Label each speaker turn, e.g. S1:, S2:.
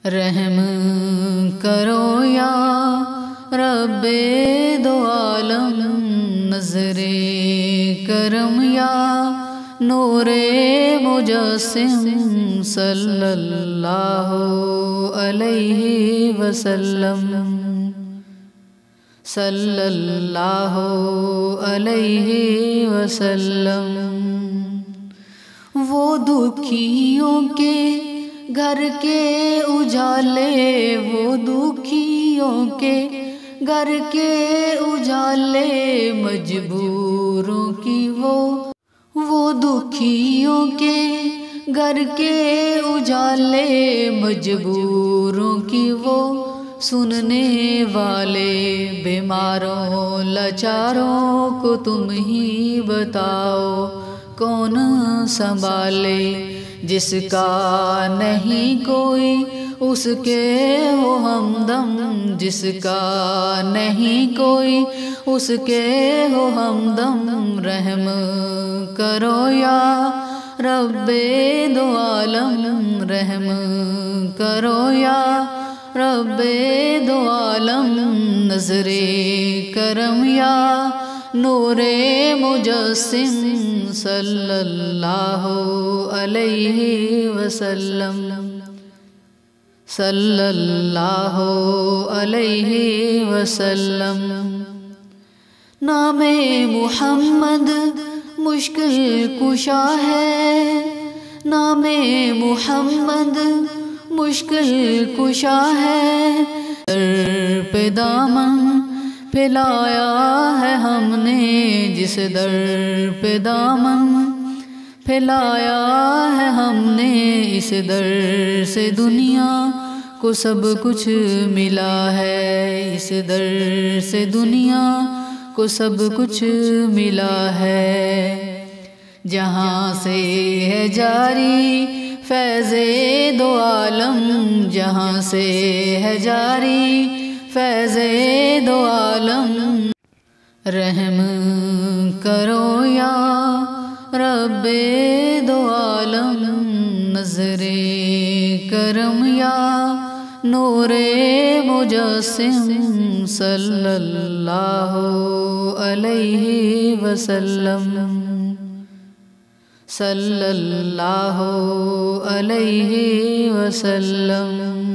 S1: رحم کرو یا رب دو عالم، نظر کرم یا نور مجسم، صلی اللہ علیہ وسلم، صلی اللہ علیہ وسلم۔ وہ دکھیوں کے گھر کے اجالے، وہ دکھیوں کے گھر کے اجالے، مجبوروں کی وہ دکھیوں کے گھر کے اجالے، مجبوروں کی وہ سننے والے، بیماروں لاچاروں کو تم ہی بتاؤ کون سنبھالے، جس کا نہیں کوئی اس کے ہو ہمدم، جس کا نہیں کوئی اس کے ہو ہمدم۔ رحم کرو یا رب دو عالم، رحم کرو یا رب دو عالم، نظر کرم یا نور مجسم، صلی اللہ علیہ وسلم، صلی اللہ علیہ وسلم۔ نام محمد مشکل کشا ہے، نام محمد مشکل کشا ہے، در پہ دامن پھیلایا ہے ہم نے، جس در پہ دامن پھیلایا ہے ہم نے، اس در سے دنیا کو سب کچھ ملا ہے، اس در سے دنیا کو سب کچھ ملا ہے۔ جہاں سے ہے جاری فیض دو عالم، جہاں سے ہے جاری فیض دو عالم۔ رحم کرو یا رب دو عالم، نظر کرم یا نور مجسم، صلی اللہ علیہ وسلم، صلی اللہ علیہ وسلم۔